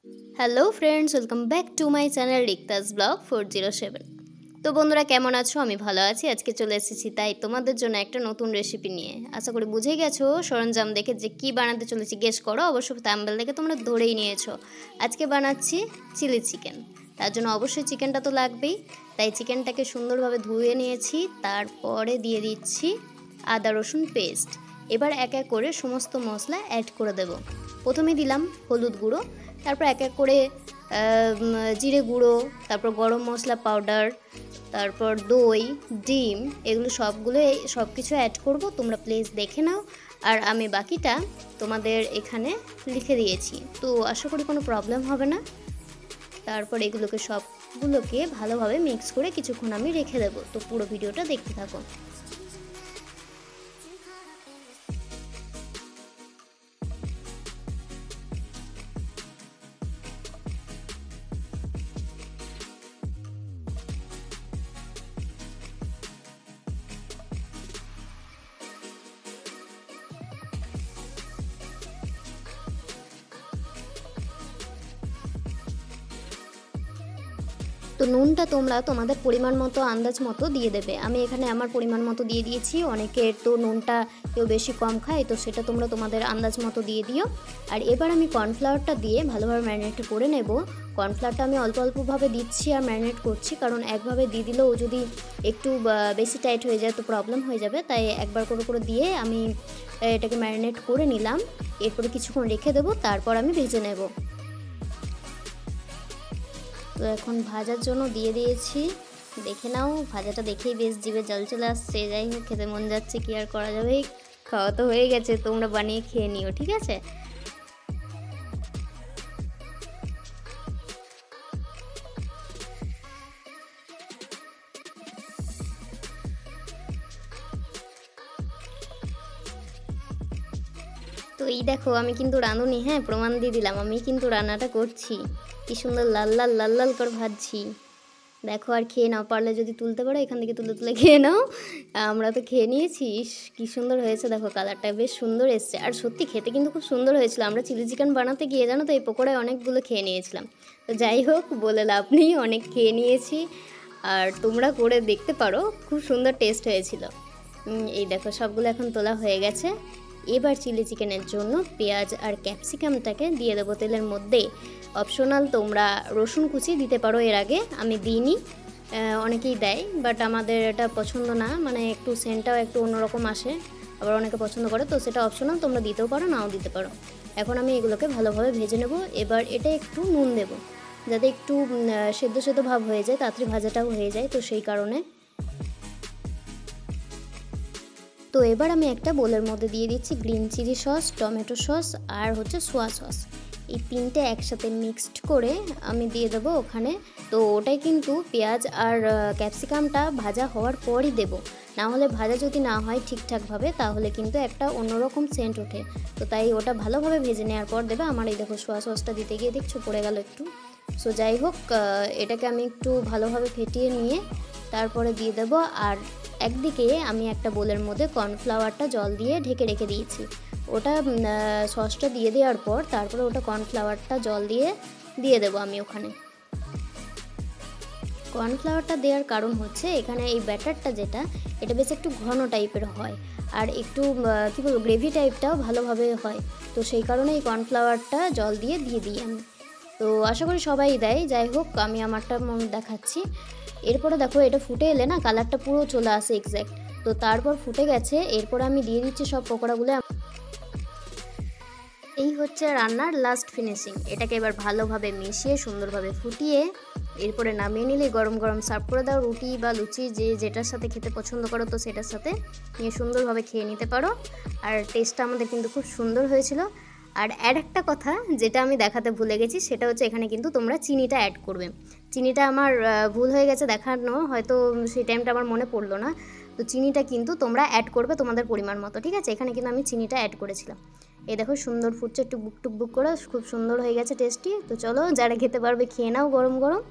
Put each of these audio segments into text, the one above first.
Hello friends, welcome back to my channel Rikta's blog 407। তো বন্ধুরা, কেমন আছো? আমি ভালো আছি। আজকে চলে এসেছি তাই তোমাদের জন্য একটা নতুন রেসিপি নিয়ে। আশা করি বুঝে গেছো সরঞ্জাম দেখে যে কি বানাতে চলেছি। গেস করো, অবশ্য থাম্বনেল দেখে তোমরা ধরেই নিয়েছো। আজকে বানাচ্ছি চিলি চিকেন। তার জন্য অবশ্যই চিকেনটা তো লাগবেই। তাই চিকেনটাকে সুন্দরভাবে ধুয়ে নিয়েছি, তারপরে দিয়ে দিচ্ছি আদা রসুন পেস্ট। এবার এক এক করে সমস্ত মশলা অ্যাড করে দেব। প্রথমে দিলাম হলুদ গুঁড়ো, তারপর এক এক করে জিরে গুঁড়ো, তারপর গরম মশলা পাউডার, তারপর দই, ডিম, এগুলো সব কিছু অ্যাড করব। তোমরা প্লিজ দেখে নাও, আর আমি বাকিটা তোমাদের এখানে লিখে দিয়েছি, তো আশা করি কোনো প্রবলেম হবে না। তারপর এগুলোকে সবগুলোকে ভালোভাবে মিক্স করে কিছুক্ষণ আমি রেখে দেবো। তো পুরো ভিডিওটা দেখতে থাকো। তো নুনটা তোমরা তোমাদের পরিমাণ মতো আন্দাজ মতো দিয়ে দেবে। আমি এখানে আমার পরিমাণ মতো দিয়ে দিয়েছি। অনেকের তো নুনটা কেউ বেশি কম খায়, তো সেটা তোমরা তোমাদের আন্দাজ মতো দিয়ে দিও। আর এবার আমি কর্নফ্লাওয়ারটা দিয়ে ভালোভাবে ম্যারিনেট করে নেব। কর্নফ্লাওয়ারটা আমি অল্প অল্পভাবে দিচ্ছি আর ম্যারিনেট করছি, কারণ একভাবে দিয়ে দিলেও যদি একটু বেশি টাইট হয়ে যায় তো প্রবলেম হয়ে যাবে। তাই একবার করে করে দিয়ে আমি এটাকে ম্যারিনেট করে নিলাম। এরপরে কিছুক্ষণ রেখে দেবো, তারপর আমি ভেজে নেব। তো এখন ভাজার জন্য দিয়ে দিয়েছি। দেখে নাও, ভাজাটা দেখেই বেশ জিভে জল চলে আসছে। যাই হোক, খেতে মন যাচ্ছে, কি আর করা যাবে। খাওয়া তো হয়ে গেছে, তোমরা বানিয়ে খেয়ে নিও, ঠিক আছে? তো এই দেখো, আমি কিন্তু রাঁধুনি, হ্যাঁ, প্রমাণ দিয়ে দিলাম। আমি কিন্তু রান্নাটা করছি। কি সুন্দর লাল লাল লাল লাল করে ভাজছি। দেখো, আর খেয়ে নাও, পারলে যদি তুলতে পারো এখান থেকে তুলে তুলে খেয়ে নাও। আমরা তো খেয়ে নিয়েছি। কি সুন্দর হয়েছে দেখো, কালারটা বেশ সুন্দর এসছে। আর সত্যি খেতে কিন্তু খুব সুন্দর হয়েছিল। আমরা চিলি চিকেন বানাতে গিয়ে জানো তো এই পকোড়ায় অনেকগুলো খেয়ে নিয়েছিলাম। তো যাই হোক, বলে লাভ নেই, অনেক খেয়ে নিয়েছি। আর তোমরা করে দেখতে পারো, খুব সুন্দর টেস্ট হয়েছিল। এই দেখো, সবগুলো এখন তোলা হয়ে গেছে। এবার চিলি চিকেনের জন্য পেঁয়াজ আর ক্যাপসিকামটাকে দিয়ে দেবো তেলের মধ্যে। অপশনাল, তোমরা রসুন কুচি দিতে পারো, এর আগে আমি দিইনি। অনেকেই দেয়, বাট আমাদের এটা পছন্দ না, মানে একটু সেন্টটাও একটু অন্যরকম আসে। আবার অনেকে পছন্দ করে, তো সেটা অপশনাল, তোমরা দিতেও পারো, নাও দিতে পারো। এখন আমি এগুলোকে ভালোভাবে ভেজে নেব। এবার এটা একটু নুন দেব, যাতে একটু সেদ্ধ সেদ্ধ ভাব হয়ে যায়, তাড়াতাড়ি ভাজাটাও হয়ে যায়, তো সেই কারণে। তো এবার আমি একটা বোলের মধ্যে দিয়ে দিচ্ছি green chilli sauce, tomato sauce আর হচ্ছে সোয়া সস। এই তিনটে একসাথে মিক্সড করে আমি দিয়ে দেবো ওখানে। তো ওটাই কিন্তু পেঁয়াজ আর ক্যাপসিকামটা ভাজা হওয়ার পরই দেবো, না হলে ভাজা যদি না হয় ঠিকঠাকভাবে তাহলে কিন্তু একটা অন্যরকম সেন্ট ওঠে। তো তাই ওটা ভালোভাবে ভেজে নেওয়ার পর দেবে। আমার এই দেখো, সোয়া সসটা দিতে গিয়ে দেখছো পড়ে গেল একটু। সো যাই হোক, এটাকে আমি একটু ভালোভাবে ফেটিয়ে নিয়ে তারপরে দিয়ে দেবো। আর একদিকে আমি একটা বোলের মধ্যে কর্নফ্লাওয়ারটা জল দিয়ে ঢেকে রেখে দিয়েছি। ওটা সসটা দিয়ে দেওয়ার পর তারপরে ওটা কর্নফ্লাওয়ারটা জল দিয়ে দেবো আমি ওখানে। কর্নফ্লাওয়ারটা দেওয়ার কারণ হচ্ছে এখানে এই ব্যাটারটা যেটা, এটা বেশ একটু ঘন টাইপের হয়, আর একটু কী বলবো, গ্রেভি টাইপটাও ভালোভাবে হয়। তো সেই কারণে এই কর্নফ্লাওয়ারটা জল দিয়ে দিই আমি। তো আশা করি সবাই দেয়। যাই হোক, আমি আমারটা দেখাচ্ছি। এরপরে দেখো, এটা ফুটে এলে না কালারটা পুরো চলে আসে এক্স্যাক্ট। তো তারপর ফুটে গেছে, এরপর আমি দিয়ে দিচ্ছি সব পকোড়াগুলো। এই হচ্ছে রান্নার লাস্ট ফিনিশিং। এটাকে এবার ভালোভাবে মিশিয়ে সুন্দরভাবে ফুটিয়ে এরপরে নামিয়ে নিলে গরম গরম সার্ভ করে দাও। রুটি বা লুচি, যে যেটার সাথে খেতে পছন্দ করো, তো সেটার সাথে নিয়ে সুন্দরভাবে খেয়ে নিতে পারো। আর টেস্টটা আমাদের কিন্তু খুব সুন্দর হয়েছিল। আর একটা কথা যেটা আমি দেখাতে ভুলে গেছি, সেটা হচ্ছে এখানে কিন্তু তোমরা চিনিটা অ্যাড করবে। চিনিটা আমার ভুল হয়ে গেছে দেখানো, হয়তো সেই টাইমটা আমার মনে পড়লো না। তো চিনিটা কিন্তু তোমরা অ্যাড করবে তোমাদের পরিমাণ মতো, ঠিক আছে? এখানে কিন্তু আমি চিনিটা অ্যাড করেছিলাম। এই দেখো, সুন্দর ফুটছে টুকবুক টুকবুক করে, খুব সুন্দর হয়ে গেছে টেস্টি। তো চলো, যারা খেতে পারবে খেয়ে নাও গরম গরম।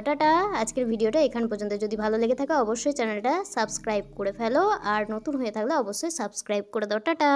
টাটা। আজকের ভিডিওটা এখান পর্যন্ত। যদি ভালো লেগে থাকে অবশ্যই চ্যানেলটা সাবস্ক্রাইব করে ফেলো, আর নতুন হয়ে থাকলে অবশ্যই সাবস্ক্রাইব করে দাও। টাটা।